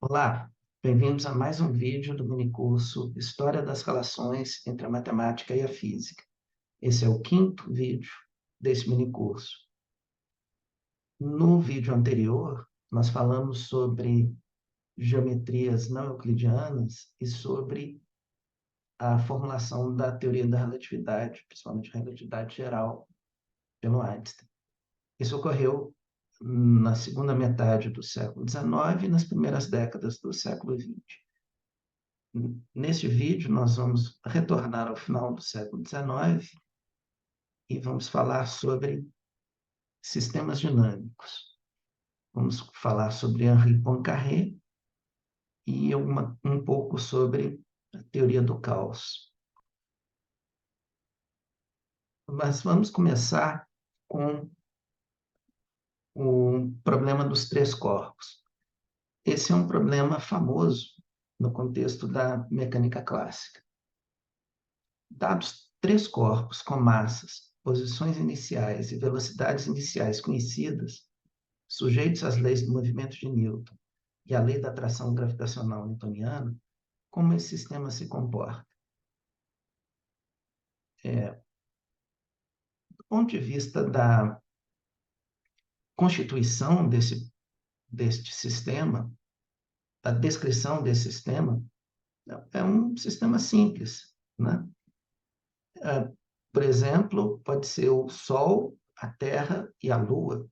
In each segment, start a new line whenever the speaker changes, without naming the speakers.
Olá, bem-vindos a mais um vídeo do minicurso História das Relações entre a Matemática e a Física. Esse é o quinto vídeo desse minicurso. No vídeo anterior, nós falamos sobre geometrias não euclidianas e sobre a formulação da teoria da relatividade, principalmente relatividade geral, pelo Einstein. Isso ocorreu na segunda metade do século XIX e nas primeiras décadas do século XX. Neste vídeo, nós vamos retornar ao final do século XIX e vamos falar sobre sistemas dinâmicos. Vamos falar sobre Henri Poincaré e um pouco sobre a teoria do caos. Mas vamos começar com o problema dos três corpos. Esse é um problema famoso no contexto da mecânica clássica. Dados três corpos com massas, posições iniciais e velocidades iniciais conhecidas, sujeitos às leis do movimento de Newton e à lei da atração gravitacional newtoniana, como esse sistema se comporta? Do ponto de vista da constituição deste sistema, da descrição desse sistema, é um sistema simples, né? Por exemplo, pode ser o Sol, a Terra e a Lua.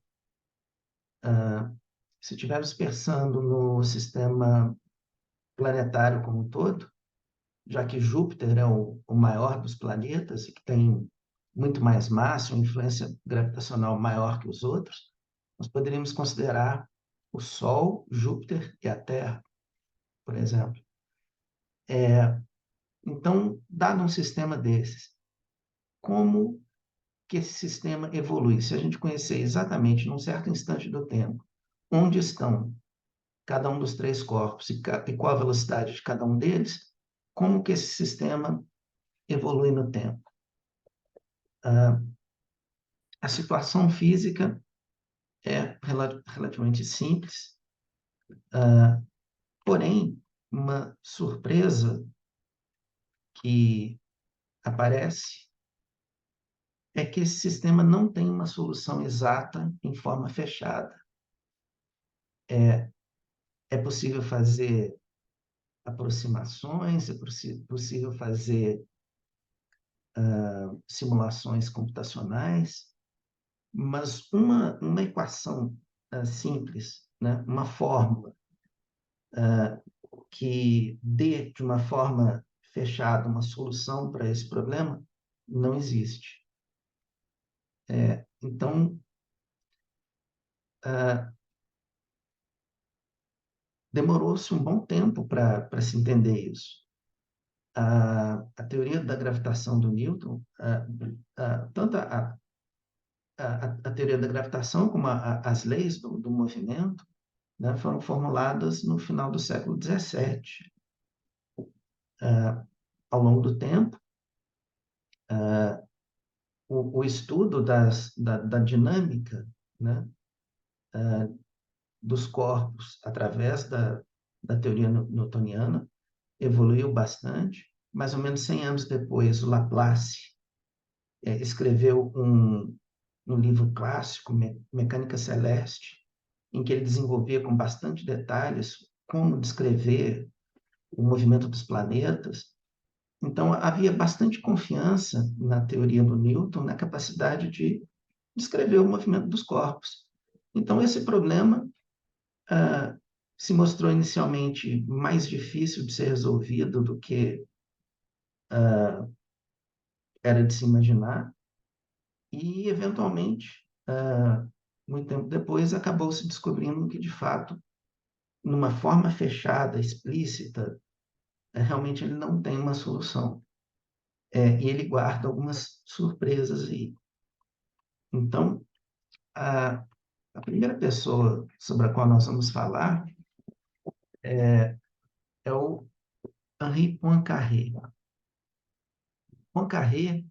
Se estivermos pensando no sistema planetário como um todo, já que Júpiter é o maior dos planetas e que tem muito mais massa, uma influência gravitacional maior que os outros, nós poderíamos considerar o Sol, Júpiter e a Terra, por exemplo. Então, dado um sistema desses, como que esse sistema evolui? Se a gente conhecer exatamente, num certo instante do tempo, onde estão cada um dos três corpos e qual a velocidade de cada um deles, como que esse sistema evolui no tempo? A situação física é relativamente simples, porém, uma surpresa que aparece é que esse sistema não tem uma solução exata em forma fechada. É possível fazer aproximações, é possível fazer simulações computacionais, mas uma equação simples, né, uma fórmula que dê de uma forma fechada uma solução para esse problema, não existe. Então, demorou-se um bom tempo para se entender isso. A teoria da gravitação do Newton, tanto a teoria da gravitação como as leis do movimento, né, foram formuladas no final do século XVII. Ao longo do tempo, o estudo da dinâmica, né, dos corpos através da teoria newtoniana evoluiu bastante. Mais ou menos 100 anos depois, o Laplace escreveu um livro clássico, Mecânica Celeste, em que ele desenvolvia com bastante detalhes como descrever o movimento dos planetas. Então, havia bastante confiança na teoria do Newton, na capacidade de descrever o movimento dos corpos. Então, esse problema se mostrou inicialmente mais difícil de ser resolvido do que era de se imaginar, e, eventualmente, muito tempo depois, acabou se descobrindo que, de fato, numa forma fechada, explícita, realmente ele não tem uma solução. E ele guarda algumas surpresas aí. Então, a primeira pessoa sobre a qual nós vamos falar é o Henri Poincaré. Poincaré,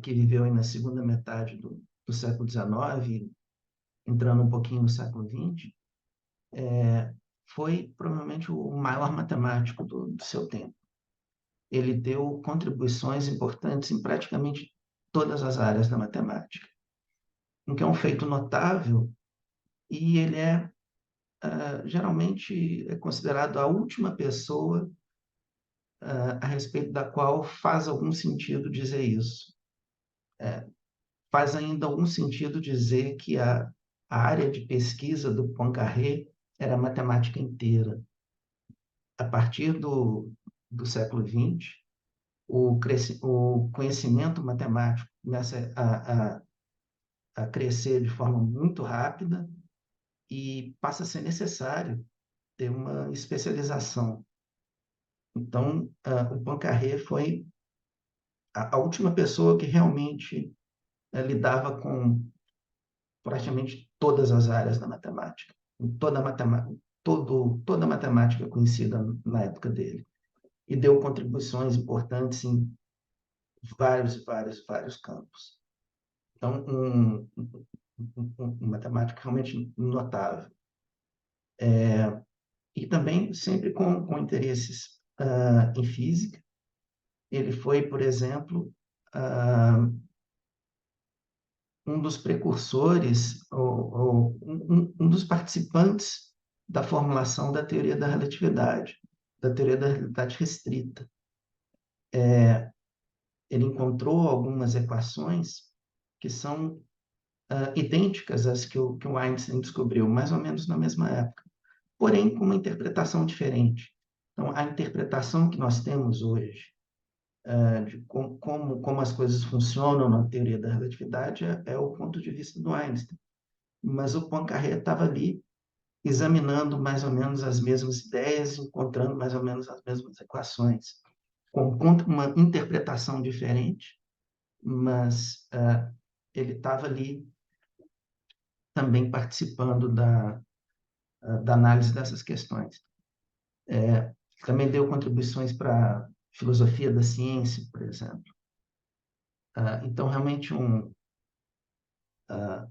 que viveu aí na segunda metade do século XIX, entrando um pouquinho no século XX, foi provavelmente o maior matemático do seu tempo. Ele deu contribuições importantes em praticamente todas as áreas da matemática, o que é um feito notável, e ele geralmente é considerado a última pessoa a respeito da qual faz algum sentido dizer isso. Faz ainda algum sentido dizer que a área de pesquisa do Poincaré era a matemática inteira. A partir do século XX, o conhecimento matemático começa a crescer de forma muito rápida e passa a ser necessário ter uma especialização. Então, o Poincaré foi a última pessoa que realmente lidava com praticamente todas as áreas da matemática, toda a matemática, toda a matemática conhecida na época dele, e deu contribuições importantes em vários campos. Então, um matemático realmente notável. E também sempre com interesses em física. Ele foi, por exemplo, um dos precursores, ou um dos participantes da formulação da teoria da relatividade restrita. Ele encontrou algumas equações que são idênticas às que o Einstein descobriu, mais ou menos na mesma época, porém com uma interpretação diferente. Então, a interpretação que nós temos hoje de como as coisas funcionam na teoria da relatividade é o ponto de vista do Einstein. Mas o Poincaré estava ali examinando mais ou menos as mesmas ideias, encontrando mais ou menos as mesmas equações, com uma interpretação diferente, mas ele estava ali também participando da análise dessas questões. Também deu contribuições para a filosofia da ciência, por exemplo. Então, realmente,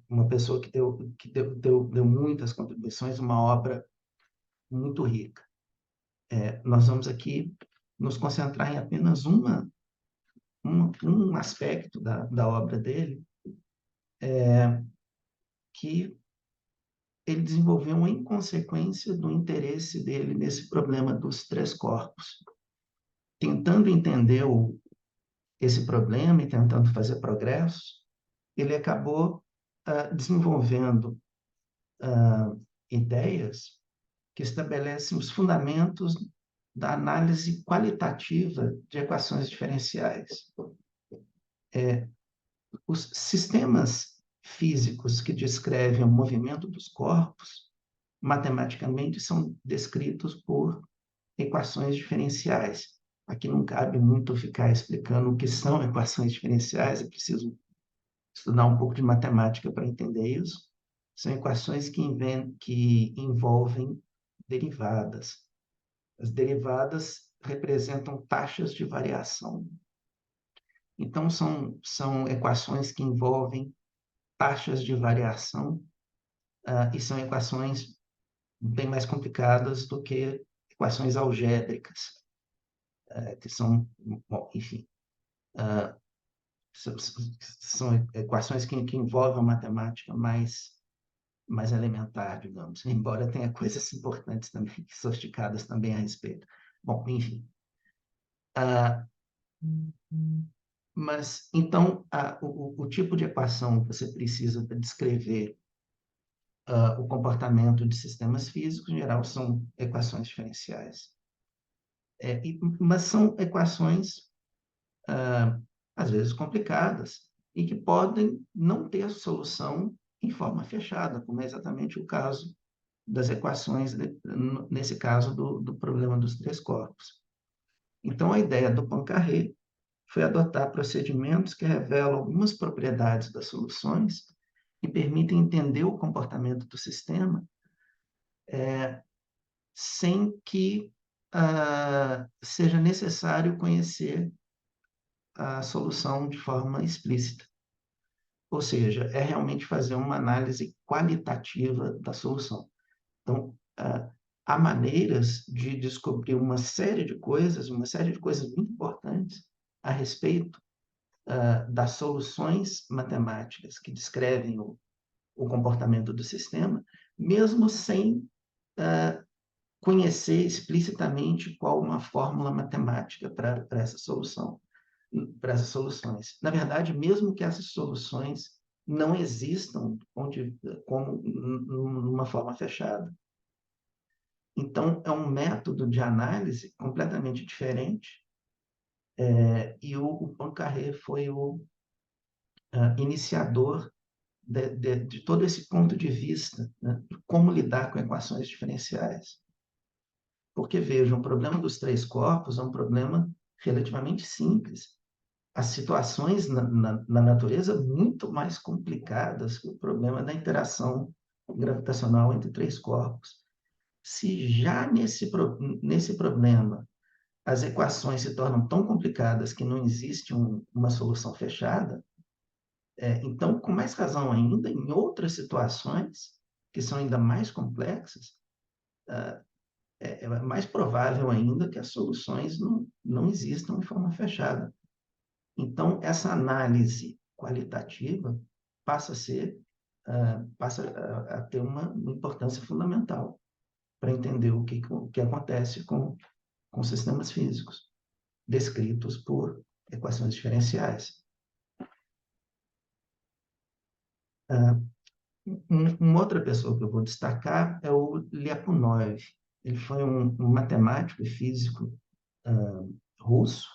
uma pessoa que deu muitas contribuições, uma obra muito rica. Nós vamos aqui nos concentrar em apenas um aspecto da obra dele, que ele desenvolveu em consequência do interesse dele nesse problema dos três corpos. Tentando entender esse problema e tentando fazer progressos, ele acabou desenvolvendo ideias que estabelecem os fundamentos da análise qualitativa de equações diferenciais. Os sistemas físicos que descrevem o movimento dos corpos, matematicamente, são descritos por equações diferenciais. Aqui não cabe muito ficar explicando o que são equações diferenciais, é preciso estudar um pouco de matemática para entender isso. São equações que envolvem derivadas. As derivadas representam taxas de variação. Então, são equações que envolvem taxas de variação, e são equações bem mais complicadas do que equações algébricas, que são, bom, enfim, são equações que envolvem uma matemática mais elementar, digamos, embora tenha coisas importantes também, sofisticadas também a respeito. Bom, enfim. Mas, então, o tipo de equação que você precisa para descrever o comportamento de sistemas físicos, em geral, são equações diferenciais. Mas são equações, às vezes, complicadas, e que podem não ter solução em forma fechada, como é exatamente o caso das equações, nesse caso do problema dos três corpos. Então, a ideia do Poincaré foi adotar procedimentos que revelam algumas propriedades das soluções e permitem entender o comportamento do sistema sem que seja necessário conhecer a solução de forma explícita. Ou seja, é realmente fazer uma análise qualitativa da solução. Então, há maneiras de descobrir uma série de coisas muito importantes a respeito das soluções matemáticas que descrevem o comportamento do sistema, mesmo sem conhecer explicitamente qual uma fórmula matemática para essa solução, para essas soluções. Na verdade, mesmo que essas soluções não existam como numa forma fechada. Então, é um método de análise completamente diferente, e o Poincaré foi o iniciador de todo esse ponto de vista, né, de como lidar com equações diferenciais. Porque, veja, o problema dos três corpos é um problema relativamente simples. As situações na natureza muito mais complicadas que o problema da interação gravitacional entre três corpos. Se já nesse problema as equações se tornam tão complicadas que não existe uma solução fechada, então, com mais razão ainda, em outras situações, que são ainda mais complexas, é mais provável ainda que as soluções não existam de forma fechada. Então, essa análise qualitativa passa a ser, passa a ter uma importância fundamental para entender o que acontece com sistemas físicos, descritos por equações diferenciais. Uma outra pessoa que eu vou destacar é o Lyapunov. Ele foi um matemático e físico russo,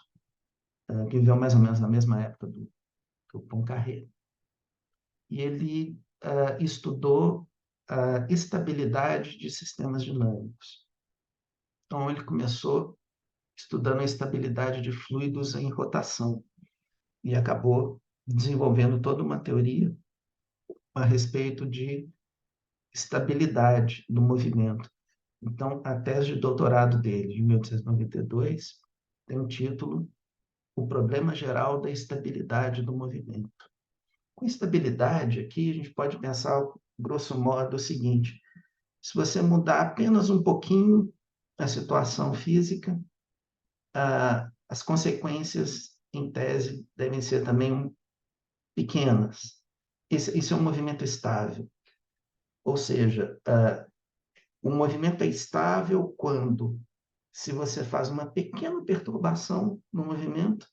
que viveu mais ou menos na mesma época que o Poincaré. E ele estudou a estabilidade de sistemas dinâmicos. Então, ele começou estudando a estabilidade de fluidos em rotação e acabou desenvolvendo toda uma teoria a respeito de estabilidade do movimento. Então, a tese de doutorado dele, de 1892, tem o título O Problema Geral da Estabilidade do Movimento. Com estabilidade, aqui a gente pode pensar, grosso modo, o seguinte: se você mudar apenas um pouquinho a situação física, as consequências, em tese, devem ser também pequenas. Isso é um movimento estável. Ou seja, o movimento é estável quando, se você faz uma pequena perturbação no movimento,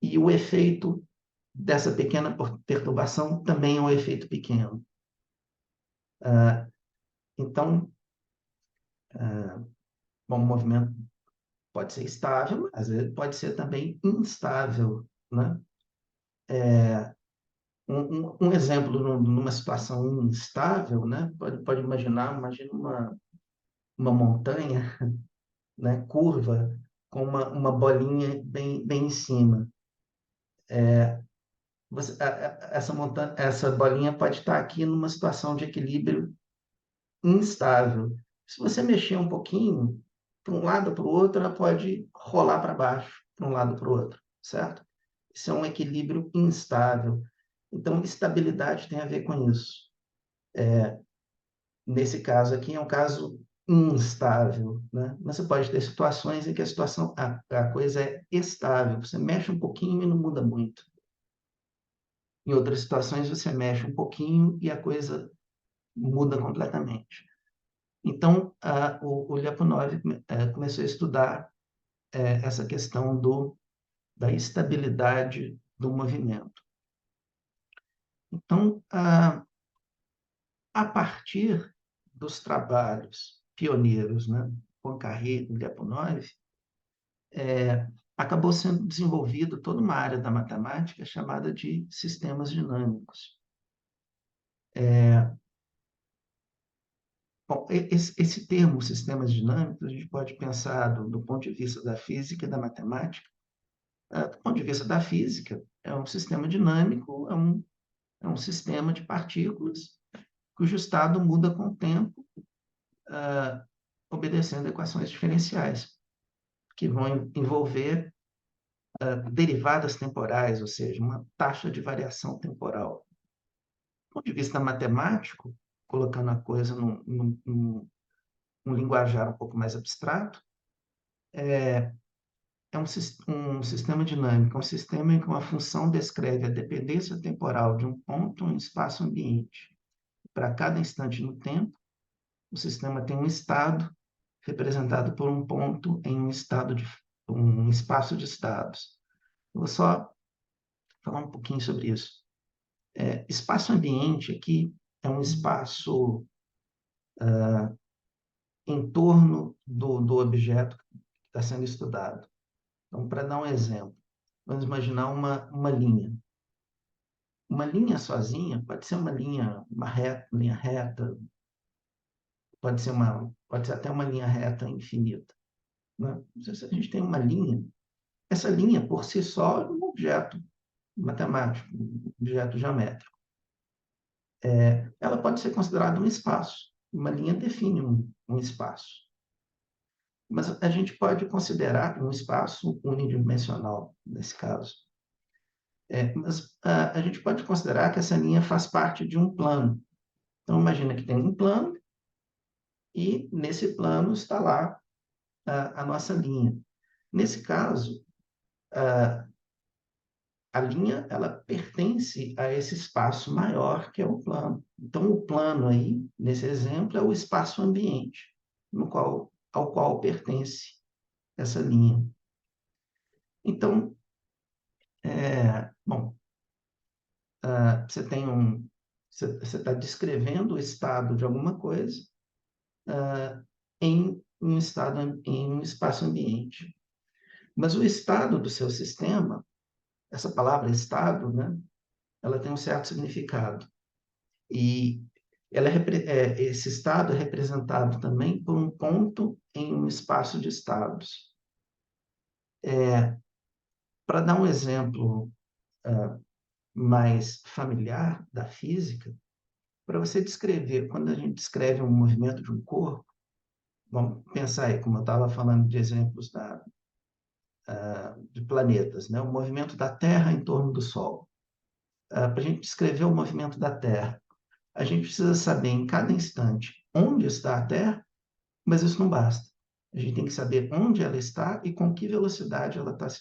e o efeito dessa pequena perturbação também é um efeito pequeno. Então, bom, o movimento pode ser estável, às vezes pode ser também instável, né? Um exemplo numa situação instável, né? Pode imaginar, imagina uma montanha, né? Curva com uma bolinha bem em cima. Essa bolinha pode estar aqui numa situação de equilíbrio instável. Se você mexer um pouquinho, para um lado ou para o outro, ela pode rolar para baixo, para um lado ou para o outro, certo? Isso é um equilíbrio instável. Então, estabilidade tem a ver com isso. Nesse caso aqui, é um caso instável, né? Mas você pode ter situações em que a coisa é estável. Você mexe um pouquinho e não muda muito. Em outras situações, você mexe um pouquinho e a coisa muda completamente. Então, o Lyapunov começou a estudar essa questão da estabilidade do movimento. Então, a partir dos trabalhos pioneiros, né, Poincaré e Lyapunov, acabou sendo desenvolvido toda uma área da matemática chamada de sistemas dinâmicos. Bom, esse termo, sistemas dinâmicos, a gente pode pensar do ponto de vista da física e da matemática. Do ponto de vista da física, é um sistema dinâmico, é um sistema de partículas cujo estado muda com o tempo, obedecendo a equações diferenciais, que vão envolver derivadas temporais, ou seja, uma taxa de variação temporal. Do ponto de vista matemático, colocando a coisa um linguajar um pouco mais abstrato, é um sistema dinâmico, é um sistema em que uma função descreve a dependência temporal de um ponto em espaço ambiente. Para cada instante no tempo, o sistema tem um estado representado por um ponto em um espaço de estados. Eu vou só falar um pouquinho sobre isso. Espaço-ambiente aqui é um espaço em torno do objeto que está sendo estudado. Então, para dar um exemplo, vamos imaginar uma linha. Uma linha sozinha pode ser linha reta, pode ser até uma linha reta infinita, né? Se a gente tem uma linha, essa linha por si só é um objeto matemático, um objeto geométrico. Ela pode ser considerada um espaço. Uma linha define um espaço. Mas a gente pode considerar um espaço unidimensional, nesse caso. Mas a gente pode considerar que essa linha faz parte de um plano. Então, imagina que tem um plano e nesse plano está lá a nossa linha. Nesse caso, a linha ela pertence a esse espaço maior que é o plano. Então, o plano aí, nesse exemplo, é o espaço-ambiente, ao qual pertence essa linha. Então, bom, você está descrevendo o estado de alguma coisa em um espaço-ambiente. Mas o estado do seu sistema, essa palavra estado, né, ela tem um certo significado. E esse estado é representado também por um ponto em um espaço de estados. Para dar um exemplo mais familiar da física, para você descrever, quando a gente descreve um movimento de um corpo, vamos pensar aí, como eu estava falando de exemplos de planetas, né? O movimento da Terra em torno do Sol. Para a gente descrever o movimento da Terra, a gente precisa saber em cada instante onde está a Terra, mas isso não basta. A gente tem que saber onde ela está e com que velocidade ela tá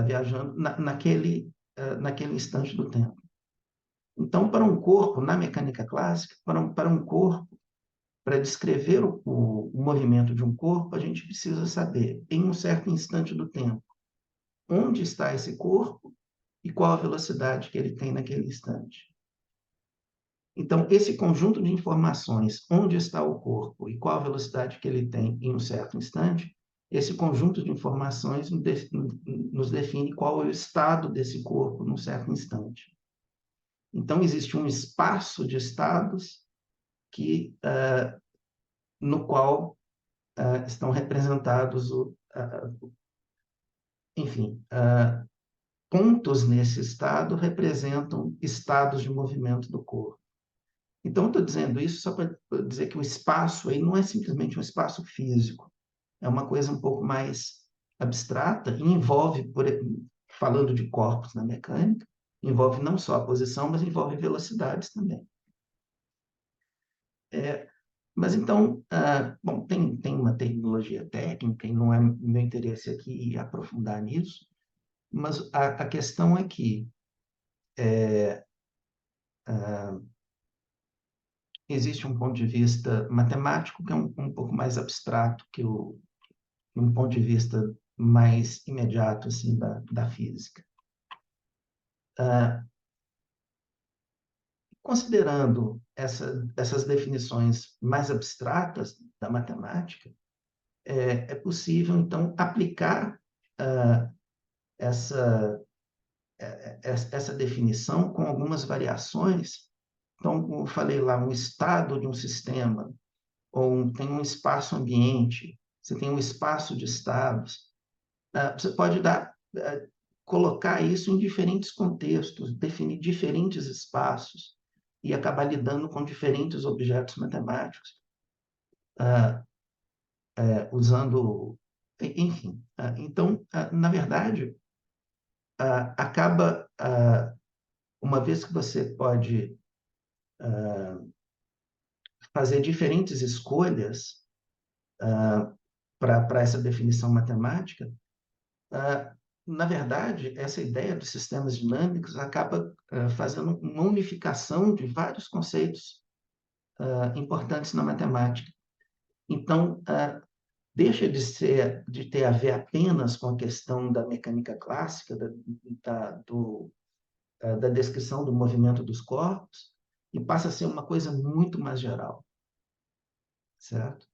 viajando naquele instante do tempo. Então, para um corpo, na mecânica clássica, para um corpo, para descrever o movimento de um corpo, a gente precisa saber, em um certo instante do tempo, onde está esse corpo e qual a velocidade que ele tem naquele instante. Então, esse conjunto de informações, onde está o corpo e qual a velocidade que ele tem em um certo instante, esse conjunto de informações nos define qual é o estado desse corpo num certo instante. Então, existe um espaço de estados no qual estão representados, enfim, pontos nesse estado representam estados de movimento do corpo. Então, estou dizendo isso só para dizer que o espaço aí não é simplesmente um espaço físico, é uma coisa um pouco mais abstrata e envolve, falando de corpos na mecânica, envolve não só a posição, mas envolve velocidades também. Mas então, bom, tem uma terminologia técnica e não é meu interesse aqui aprofundar nisso, mas a questão é que existe um ponto de vista matemático que é um pouco mais abstrato que um ponto de vista mais imediato assim da física. Considerando essas definições mais abstratas da matemática, é possível, então, aplicar essa definição com algumas variações. Então, como eu falei lá, um estado de um sistema, tem um espaço-ambiente, você tem um espaço de estados. Você pode colocar isso em diferentes contextos, definir diferentes espaços e acabar lidando com diferentes objetos matemáticos, usando, enfim. Então, na verdade, acaba, uma vez que você pode fazer diferentes escolhas para essa definição matemática, na verdade, essa ideia dos sistemas dinâmicos acaba fazendo uma unificação de vários conceitos importantes na matemática. Então, deixa de ter a ver apenas com a questão da mecânica clássica, da descrição do movimento dos corpos, e passa a ser uma coisa muito mais geral, certo?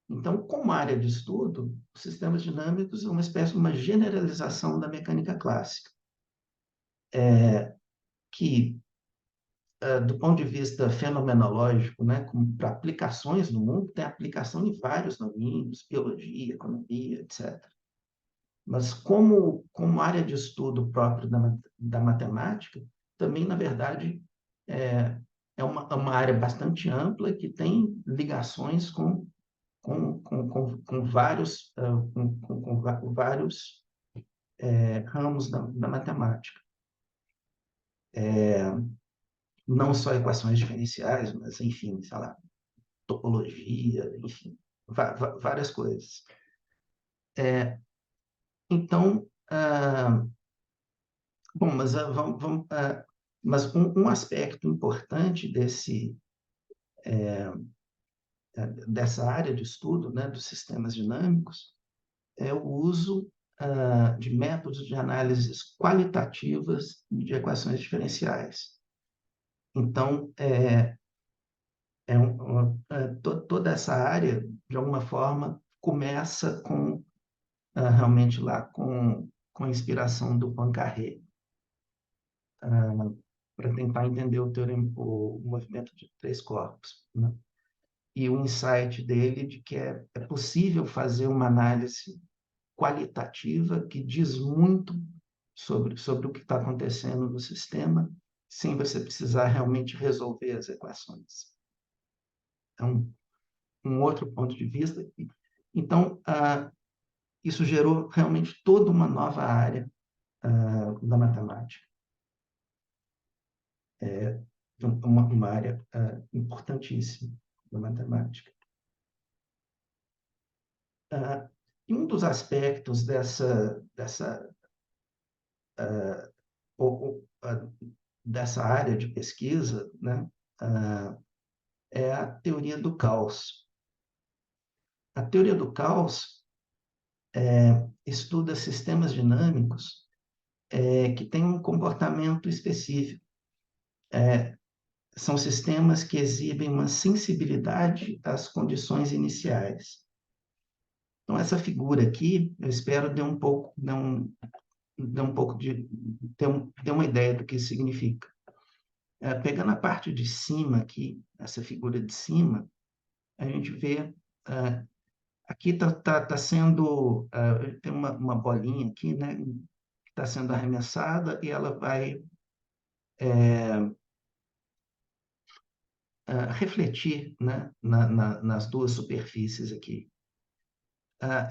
Então, como área de estudo, os sistemas dinâmicos é uma espécie de uma generalização da mecânica clássica, que, do ponto de vista fenomenológico, né, para aplicações no mundo, tem aplicação em vários domínios, biologia, economia, etc. Mas como área de estudo próprio da matemática, também, na verdade, é uma área bastante ampla que tem ligações com vários, vários ramos da matemática. Não só equações diferenciais, mas, enfim, sei lá, topologia, enfim, várias coisas. Então, bom, mas mas um aspecto importante dessa área de estudo, né, dos sistemas dinâmicos, é o uso de métodos de análises qualitativas de equações diferenciais. Então, toda essa área, de alguma forma, começa realmente lá com a inspiração do Poincaré, para tentar entender o movimento de três corpos, né? E o insight dele de que é possível fazer uma análise qualitativa que diz muito sobre o que está acontecendo no sistema, sem você precisar realmente resolver as equações. Então, um outro ponto de vista. Então, isso gerou realmente toda uma nova área da matemática. Uma área importantíssima da matemática. E um dos aspectos dessa área de pesquisa, né, é a teoria do caos. A teoria do caos estuda sistemas dinâmicos que têm um comportamento específico. São sistemas que exibem uma sensibilidade às condições iniciais. Então, essa figura aqui, eu espero dar um pouco de ter uma ideia do que isso significa. Pegando a parte de cima aqui, essa figura de cima, a gente vê aqui está sendo tem uma bolinha aqui, né, que está sendo arremessada e ela vai refletir, né, nas duas superfícies aqui.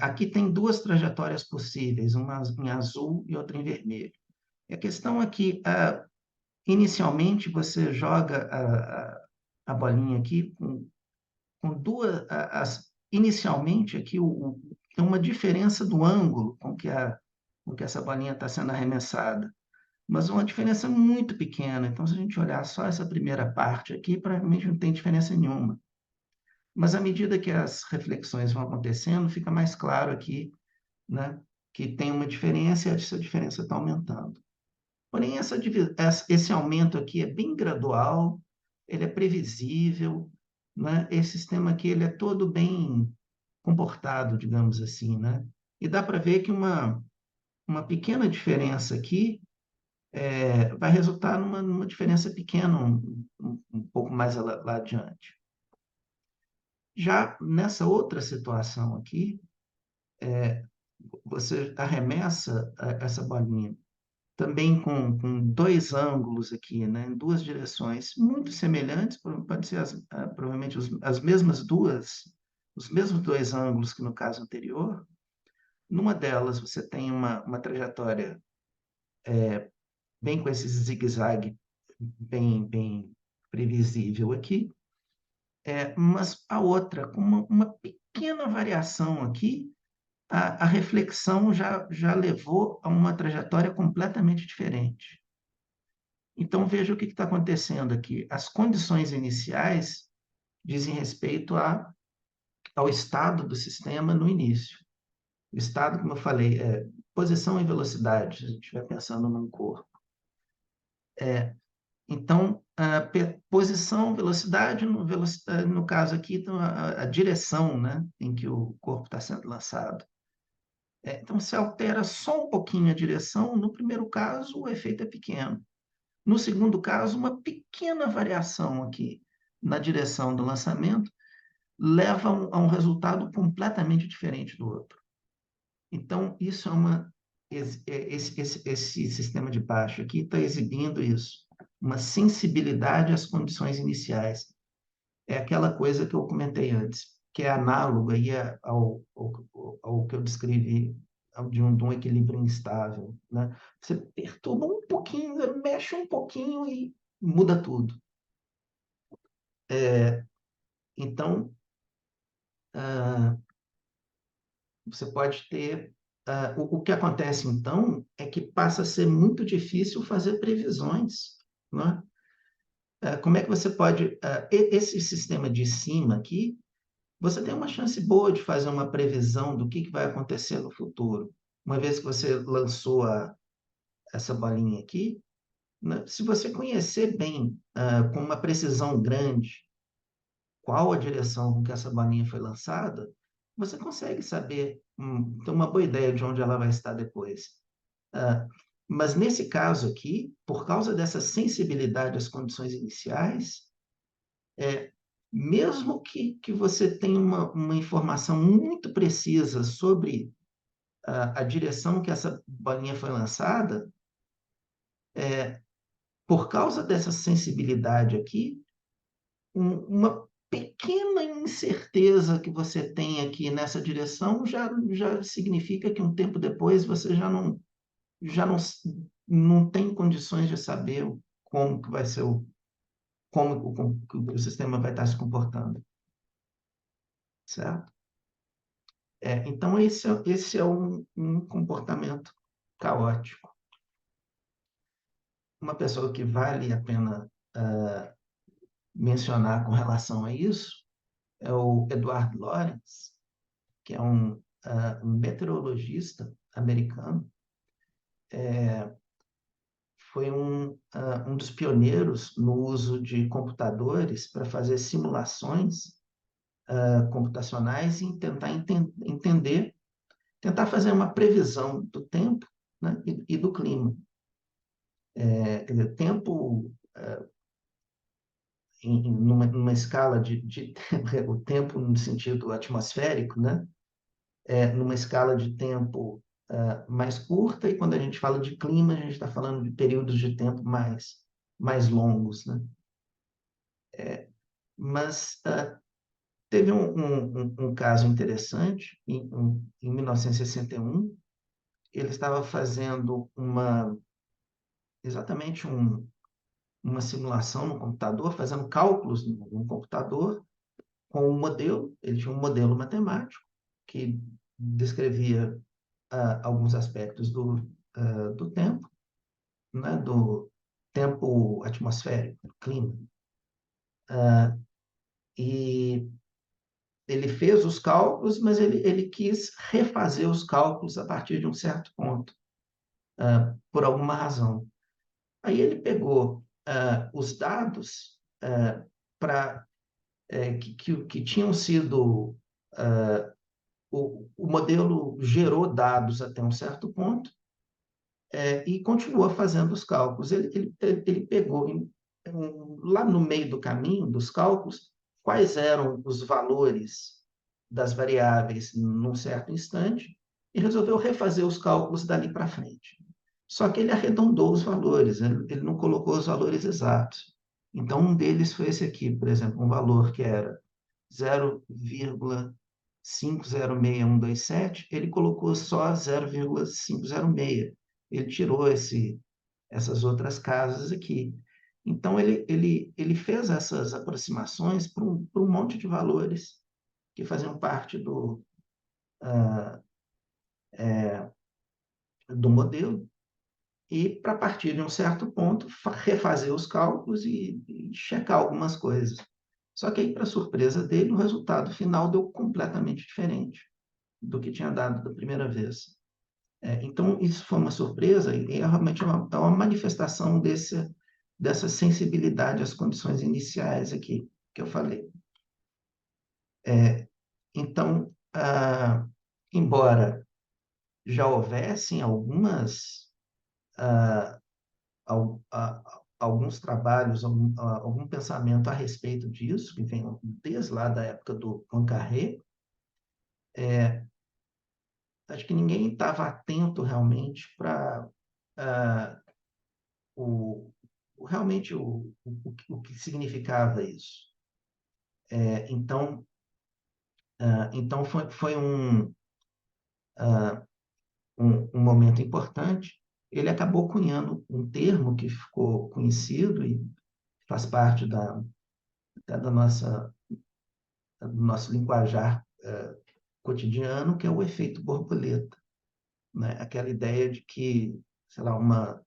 Aqui tem duas trajetórias possíveis, uma em azul e outra em vermelho. E a questão é que inicialmente você joga a bolinha aqui com duas. Inicialmente aqui tem uma diferença do ângulo com que essa bolinha está sendo arremessada, mas uma diferença muito pequena. Então, se a gente olhar só essa primeira parte aqui, provavelmente não tem diferença nenhuma. Mas à medida que as reflexões vão acontecendo, fica mais claro aqui, né, que tem uma diferença e essa diferença está aumentando. Porém, esse aumento aqui é bem gradual, ele é previsível, né? Esse sistema aqui ele é todo bem comportado, digamos assim, né? E dá para ver que uma pequena diferença aqui vai resultar numa diferença pequena um pouco mais lá adiante. Já nessa outra situação aqui, você arremessa essa bolinha também com dois ângulos aqui, né, em duas direções muito semelhantes, pode ser provavelmente as mesmas os mesmos dois ângulos que no caso anterior. Numa delas você tem uma trajetória bem com esse zigue-zague bem previsível aqui, mas a outra, com uma pequena variação aqui, a reflexão já levou a uma trajetória completamente diferente. Então, veja o que está acontecendo aqui. As condições iniciais dizem respeito ao estado do sistema no início. O estado, como eu falei, é posição e velocidade, se a gente estiver pensando num corpo. Então, posição, velocidade, no caso aqui, então, a direção, né, em que o corpo está sendo lançado. Então, se altera só um pouquinho a direção, no primeiro caso, o efeito é pequeno. No segundo caso, uma pequena variação aqui na direção do lançamento leva a um resultado completamente diferente do outro. Então, isso esse sistema de baixo aqui está exibindo isso, uma sensibilidade às condições iniciais. É aquela coisa que eu comentei antes, que é análoga aí ao que eu descrevi de um equilíbrio instável, né? Você perturba um pouquinho, mexe um pouquinho e muda tudo. Então, você pode ter... o que acontece, então, é que passa a ser muito difícil fazer previsões, né? Como é que você pode... esse sistema de cima aqui, você tem uma chance boa de fazer uma previsão do que vai acontecer no futuro. Uma vez que você lançou essa bolinha aqui, né? Se você conhecer bem, com uma precisão grande, qual a direção com que essa bolinha foi lançada, você consegue saber, ter uma boa ideia de onde ela vai estar depois. Mas nesse caso aqui, por causa dessa sensibilidade às condições iniciais, mesmo que você tenha uma informação muito precisa sobre a direção que essa bolinha foi lançada, por causa dessa sensibilidade aqui, uma pequena incerteza que você tem aqui nessa direção já significa que um tempo depois você já não tem condições de saber como que vai ser como o sistema vai estar se comportando, certo? Então, esse é um comportamento caótico. Uma pessoa que vale a pena mencionar com relação a isso é o Edward Lorenz, que é um meteorologista americano. Foi um dos pioneiros no uso de computadores para fazer simulações computacionais e tentar entender, tentar fazer uma previsão do tempo, né, e do clima. Quer dizer, tempo numa escala de o tempo no sentido atmosférico, né? Numa escala de tempo mais curta, e quando a gente fala de clima, a gente está falando de períodos de tempo mais longos, né? Mas teve um caso interessante, em 1961, ele estava fazendo exatamente uma simulação no computador, fazendo cálculos no computador, com um modelo. Ele tinha um modelo matemático que descrevia alguns aspectos do tempo, né, do tempo atmosférico, do clima. E ele fez os cálculos, mas ele quis refazer os cálculos a partir de um certo ponto, por alguma razão. Aí ele pegou os dados que tinham sido... o modelo gerou dados até um certo ponto, e continua fazendo os cálculos. Ele pegou, lá no meio do caminho dos cálculos, quais eram os valores das variáveis num certo instante e resolveu refazer os cálculos dali para frente. Só que ele arredondou os valores, ele não colocou os valores exatos. Então, um deles foi esse aqui, por exemplo, um valor que era 0,506127, ele colocou só 0,506. Ele tirou essas outras casas aqui. Então, ele fez essas aproximações para um monte de valores que faziam parte do modelo, e para partir de um certo ponto, refazer os cálculos e checar algumas coisas. Só que aí, para surpresa dele, o resultado final deu completamente diferente do que tinha dado da primeira vez. Então, isso foi uma surpresa e é realmente uma manifestação dessa sensibilidade às condições iniciais aqui que eu falei. Então, embora já houvessem alguns trabalhos, algum pensamento a respeito disso, que vem desde lá da época do Poincaré, acho que ninguém estava atento realmente para o, realmente o que significava isso. Então, então foi um momento importante. Ele acabou cunhando um termo que ficou conhecido e faz parte da do nosso linguajar cotidiano, que é o efeito borboleta, né? Aquela ideia de que, sei lá, uma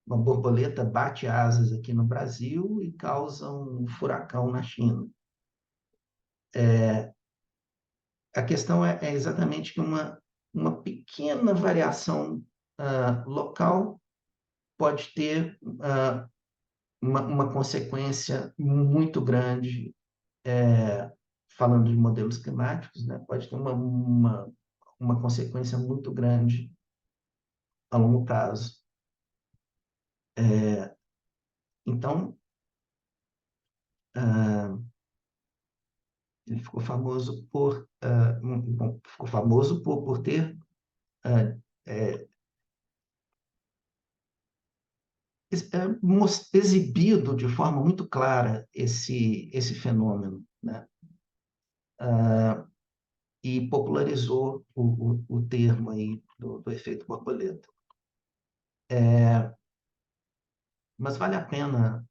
borboleta bate asas aqui no Brasil e causa um furacão na China. A questão é exatamente que uma pequena variação local pode ter uma consequência muito grande, falando de modelos climáticos, né? Pode ter uma consequência muito grande a longo prazo. Então, ele ficou famoso por ter exibido de forma muito clara esse fenômeno, né? E popularizou o termo aí do efeito borboleta. Mas vale a pena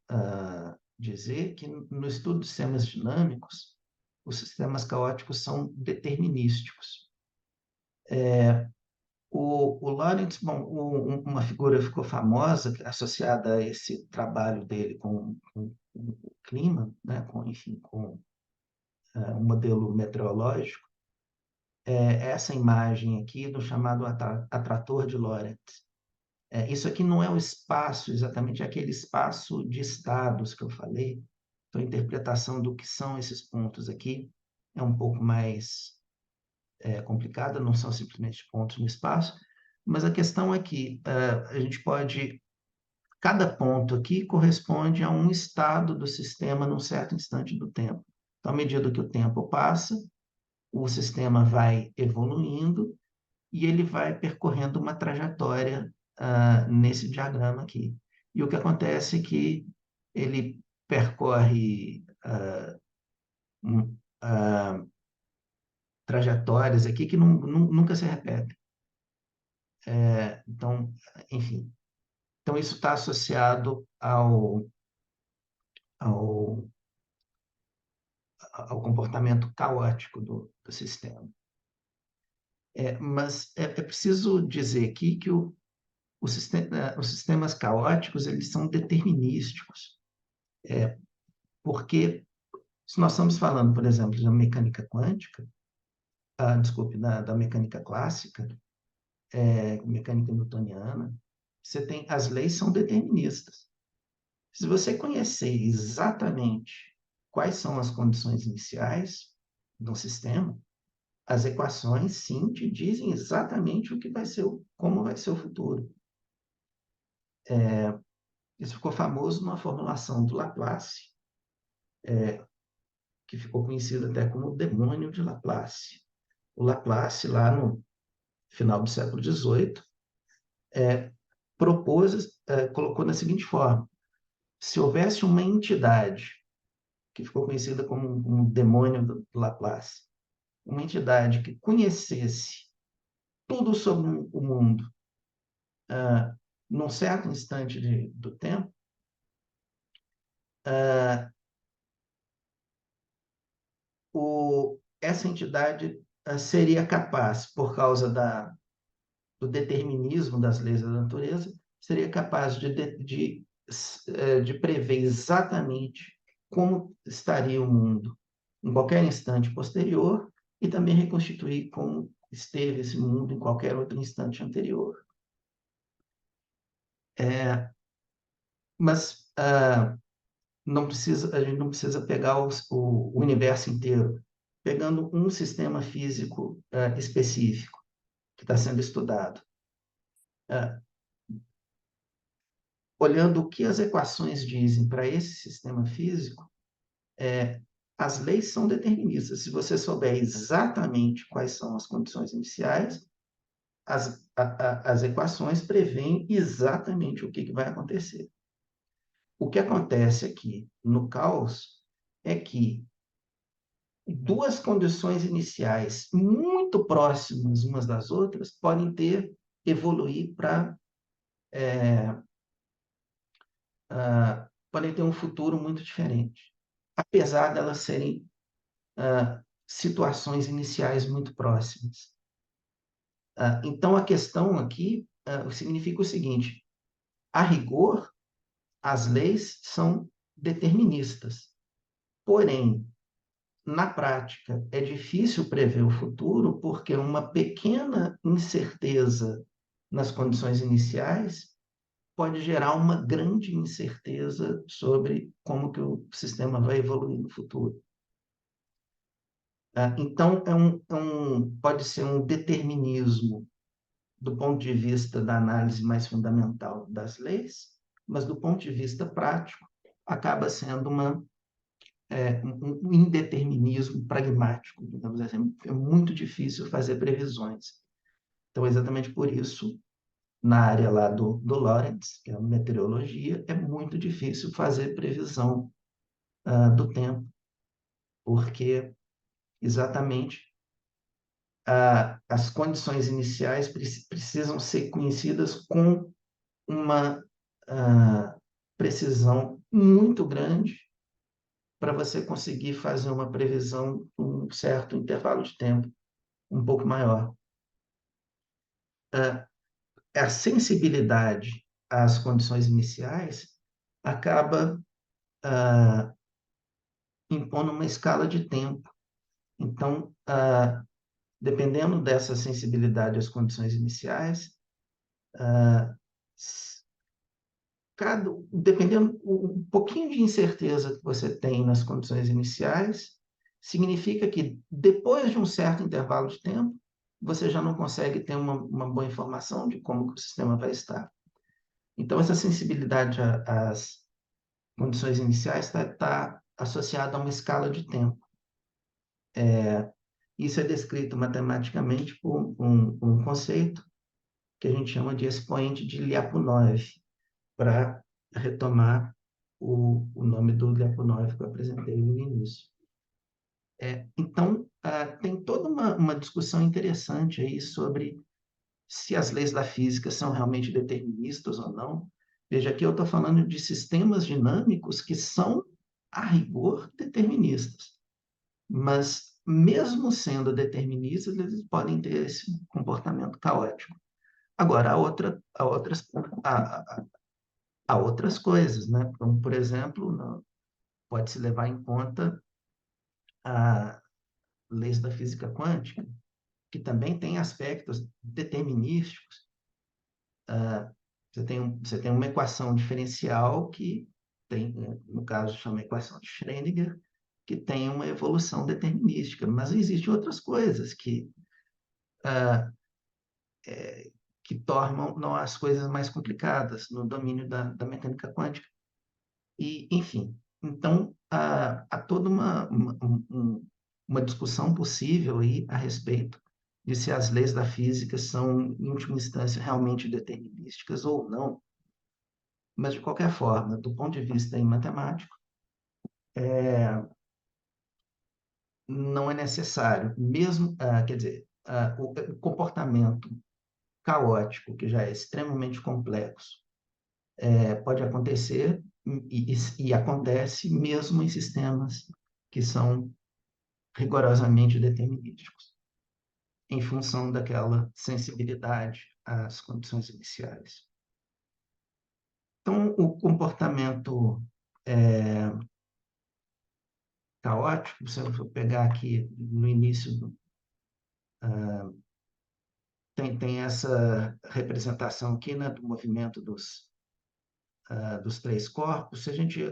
dizer que no estudo de sistemas dinâmicos, os sistemas caóticos são determinísticos. O Lorentz, bom, uma figura ficou famosa associada a esse trabalho dele com o clima, né, enfim, com um modelo meteorológico, essa imagem aqui do chamado atrator de Lorentz. Isso aqui não é o espaço, exatamente aquele espaço de estados que eu falei. Então, a interpretação do que são esses pontos aqui é um pouco mais complicada, não são simplesmente pontos no espaço, mas a questão é que a gente pode. Cada ponto aqui corresponde a um estado do sistema num certo instante do tempo. Então, à medida que o tempo passa, o sistema vai evoluindo e ele vai percorrendo uma trajetória nesse diagrama aqui. E o que acontece é que ele percorre trajetórias aqui que nunca se repetem. Então, enfim, então isso está associado ao, ao comportamento caótico do sistema. Mas é preciso dizer aqui que os sistemas caóticos eles são determinísticos, porque se nós estamos falando, por exemplo, da mecânica quântica, desculpe, da mecânica clássica, mecânica newtoniana, você tem as leis são deterministas. Se você conhecer exatamente quais são as condições iniciais do sistema, as equações sim te dizem exatamente o que vai ser, como vai ser o futuro. Isso ficou famoso numa formulação do Laplace, que ficou conhecido até como o demônio de Laplace. O Laplace, lá no final do século XVIII, colocou da seguinte forma: se houvesse uma entidade que ficou conhecida como um demônio do Laplace, uma entidade que conhecesse tudo sobre o mundo num certo instante do tempo, essa entidade seria capaz, por causa do determinismo das leis da natureza, seria capaz de prever exatamente como estaria o mundo em qualquer instante posterior e também reconstituir como esteve esse mundo em qualquer outro instante anterior. Mas a gente não precisa pegar o universo inteiro. Pegando um sistema físico específico que está sendo estudado, olhando o que as equações dizem para esse sistema físico, as leis são deterministas. Se você souber exatamente quais são as condições iniciais, as equações preveem exatamente o que vai acontecer. O que acontece aqui no caos é que duas condições iniciais muito próximas umas das outras podem evoluir para podem ter um futuro muito diferente, apesar delas serem situações iniciais muito próximas. Então, a questão aqui significa o seguinte: a rigor, as leis são deterministas, porém, na prática, é difícil prever o futuro porque uma pequena incerteza nas condições iniciais pode gerar uma grande incerteza sobre como que o sistema vai evoluir no futuro. Então, pode ser um determinismo do ponto de vista da análise mais fundamental das leis, mas do ponto de vista prático, acaba sendo um indeterminismo pragmático, digamos assim. É muito difícil fazer previsões. Então, exatamente por isso, na área lá do Lorentz, que é a meteorologia, é muito difícil fazer previsão do tempo, porque exatamente as condições iniciais precisam ser conhecidas com uma precisão muito grande para você conseguir fazer uma previsão com um certo intervalo de tempo um pouco maior. A sensibilidade às condições iniciais acaba impondo uma escala de tempo. Então, dependendo dessa sensibilidade às condições iniciais, dependendo um pouquinho de incerteza que você tem nas condições iniciais, significa que depois de um certo intervalo de tempo, você já não consegue ter uma boa informação de como que o sistema vai estar. Então, essa sensibilidade às condições iniciais está associada a uma escala de tempo. Isso é descrito matematicamente por um conceito que a gente chama de expoente de Lyapunov, para retomar o nome do Lyapunov que eu apresentei no início. Então, tem toda uma discussão interessante aí sobre se as leis da física são realmente deterministas ou não. Veja, aqui eu estou falando de sistemas dinâmicos que são, a rigor, deterministas. Mas, mesmo sendo deterministas, eles podem ter esse comportamento caótico. Agora, há outras coisas, né? Como, por exemplo, pode-se levar em conta as leis da física quântica, que também tem aspectos determinísticos. Você tem uma equação diferencial que tem, no caso, chama equação de Schrödinger, que tem uma evolução determinística, mas existem outras coisas que tornam as coisas mais complicadas no domínio da mecânica quântica. E, enfim, então há toda uma discussão possível aí a respeito de se as leis da física são, em última instância, realmente determinísticas ou não. Mas, de qualquer forma, do ponto de vista matemático, não é necessário, mesmo, quer dizer, o comportamento caótico, que já é extremamente complexo, pode acontecer e acontece mesmo em sistemas que são rigorosamente determinísticos, em função daquela sensibilidade às condições iniciais. Então, o comportamento caótico, se eu for pegar aqui no início, tem essa representação aqui, né, do movimento dos três corpos. Se a gente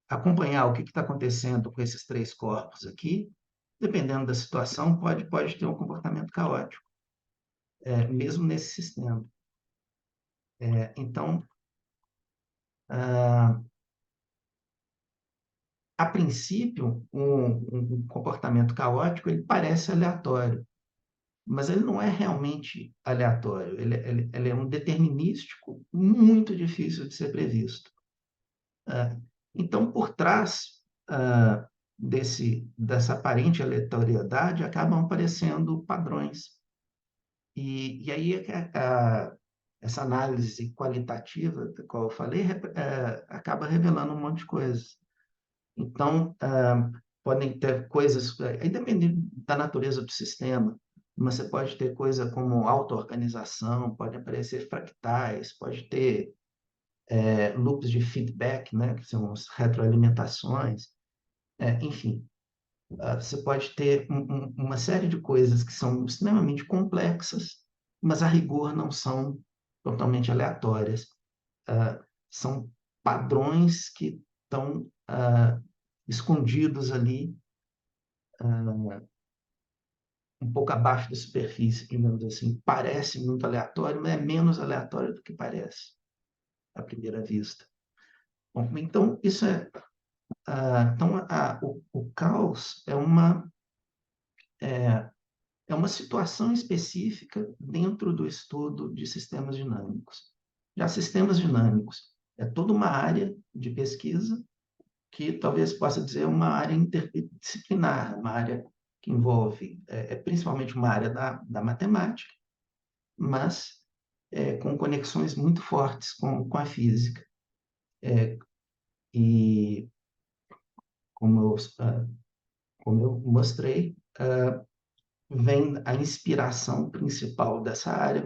acompanhar o que está acontecendo com esses três corpos aqui, dependendo da situação, pode ter um comportamento caótico, mesmo nesse sistema. Então, a princípio, um comportamento caótico ele parece aleatório, mas ele não é realmente aleatório. Ele é um determinístico muito difícil de ser previsto. Então, por trás dessa aparente aleatoriedade, acabam aparecendo padrões. E aí essa análise qualitativa, da qual eu falei, acaba revelando um monte de coisas. Então, podem ter coisas, aí depende da natureza do sistema, mas você pode ter coisa como auto-organização, pode aparecer fractais, pode ter loops de feedback, né, que são as retroalimentações, enfim, você pode ter uma série de coisas que são extremamente complexas, mas a rigor não são totalmente aleatórias. São padrões que estão escondidos ali, um pouco abaixo da superfície, digamos assim. Parece muito aleatório, mas é menos aleatório do que parece à primeira vista. Bom, então, isso é. Então, o caos é uma situação específica dentro do estudo de sistemas dinâmicos. Já sistemas dinâmicos é toda uma área de pesquisa que talvez possa dizer uma área interdisciplinar, uma área que envolve principalmente uma área da matemática, mas com conexões muito fortes com a física. E como eu mostrei, vem a inspiração principal dessa área,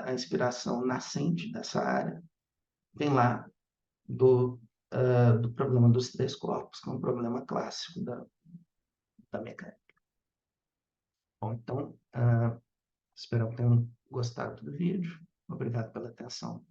a inspiração nascente dessa área, vem lá do problema dos três corpos, que é um problema clássico da mecânica. Bom, então, espero que tenham gostado do vídeo. Obrigado pela atenção.